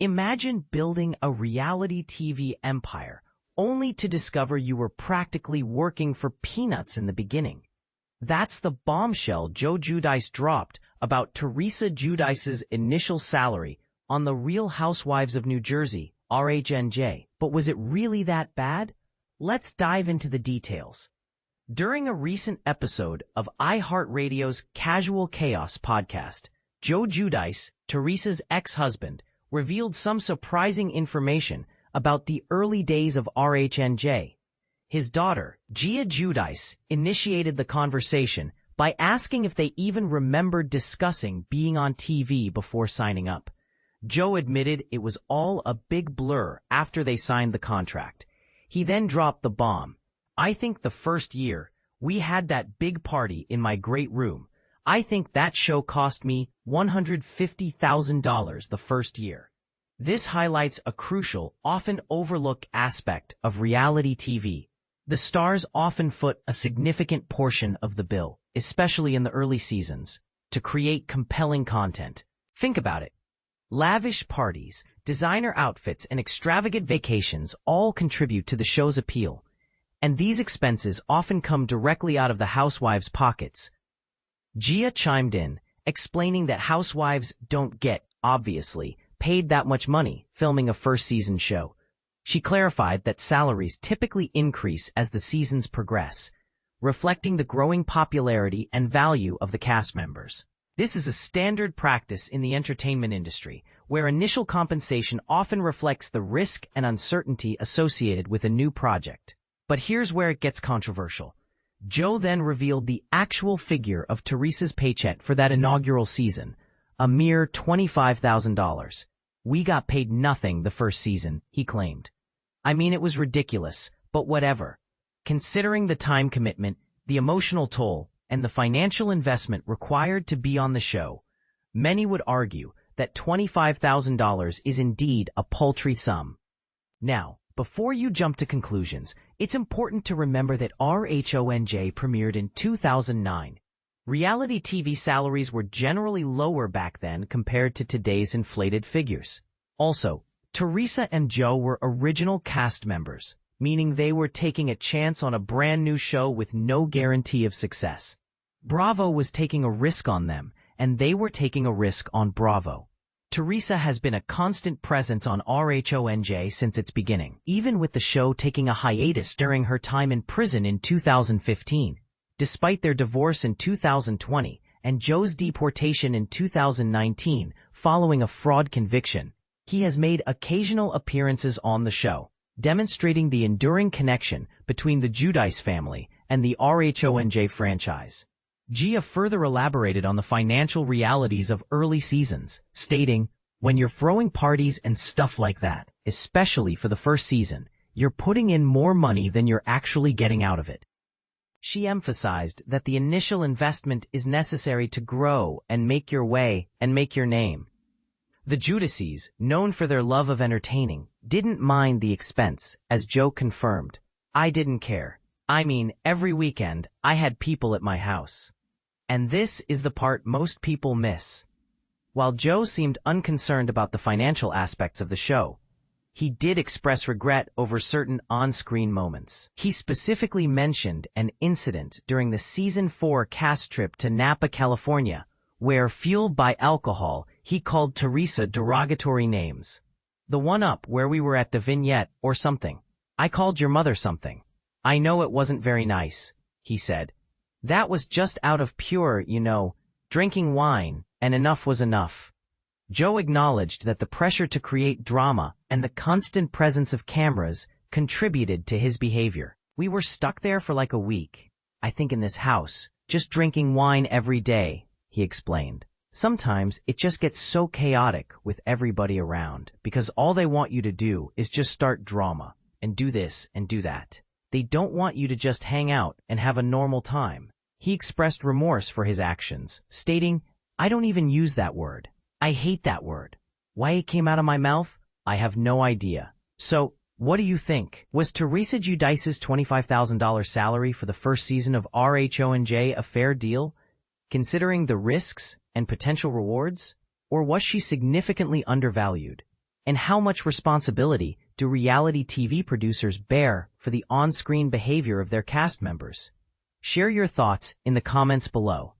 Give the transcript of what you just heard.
Imagine building a reality TV empire only to discover you were practically working for peanuts in the beginning. That's the bombshell Joe Giudice dropped about Teresa Giudice's initial salary on the Real Housewives of New Jersey, RHNJ. But was it really that bad? Let's dive into the details. During a recent episode of iHeartRadio's Casual Chaos podcast, Joe Giudice, Teresa's ex-husband, revealed some surprising information about the early days of RHNJ. His daughter, Gia Giudice, initiated the conversation by asking if they even remembered discussing being on TV before signing up. Joe admitted it was all a big blur after they signed the contract. He then dropped the bomb. "I think the first year, we had that big party in my great room. I think that show cost me $150,000 the first year." This highlights a crucial, often overlooked aspect of reality TV. The stars often foot a significant portion of the bill, especially in the early seasons, to create compelling content. Think about it. Lavish parties, designer outfits, and extravagant vacations all contribute to the show's appeal, and these expenses often come directly out of the housewives' pockets. Gia chimed in, explaining that housewives don't get, obviously, paid that much money filming a first-season show. She clarified that salaries typically increase as the seasons progress, reflecting the growing popularity and value of the cast members. This is a standard practice in the entertainment industry, where initial compensation often reflects the risk and uncertainty associated with a new project. But here's where it gets controversial. Joe then revealed the actual figure of Teresa's paycheck for that inaugural season, a mere $25,000. "We got paid nothing the first season," he claimed. "I mean, it was ridiculous, but whatever. Considering the time commitment, the emotional toll, and the financial investment required to be on the show, many would argue that $25,000 is indeed a paltry sum." Now, before you jump to conclusions, it's important to remember that RHONJ premiered in 2009. Reality TV salaries were generally lower back then compared to today's inflated figures. Also, Teresa and Joe were original cast members, meaning they were taking a chance on a brand new show with no guarantee of success. Bravo was taking a risk on them, and they were taking a risk on Bravo. Teresa has been a constant presence on RHONJ since its beginning, even with the show taking a hiatus during her time in prison in 2015. Despite their divorce in 2020 and Joe's deportation in 2019 following a fraud conviction, he has made occasional appearances on the show, demonstrating the enduring connection between the Giudice family and the RHONJ franchise. Gia further elaborated on the financial realities of early seasons, stating, "When you're throwing parties and stuff like that, especially for the first season, you're putting in more money than you're actually getting out of it." She emphasized that the initial investment is necessary to grow and make your way and make your name. The Giudices, known for their love of entertaining, didn't mind the expense, as Joe confirmed. "I didn't care. I mean, every weekend, I had people at my house." And this is the part most people miss. While Joe seemed unconcerned about the financial aspects of the show, he did express regret over certain on-screen moments. He specifically mentioned an incident during the Season 4 cast trip to Napa, California, where, fueled by alcohol, he called Teresa derogatory names. "The one up where we were at the vignette or something. I called your mother something. I know it wasn't very nice," he said. "That was just out of pure, drinking wine, and enough was enough." Joe acknowledged that the pressure to create drama and the constant presence of cameras contributed to his behavior. "We were stuck there for like a week, I think, in this house, just drinking wine every day," he explained. "Sometimes it just gets so chaotic with everybody around because all they want you to do is just start drama and do this and do that. They don't want you to just hang out and have a normal time." He expressed remorse for his actions, stating, "I don't even use that word. I hate that word. Why it came out of my mouth? I have no idea." So, what do you think? Was Teresa Giudice's $25,000 salary for the first season of RHONJ a fair deal, considering the risks and potential rewards? Or was she significantly undervalued? And how much responsibility do reality TV producers bear for the on-screen behavior of their cast members? Share your thoughts in the comments below.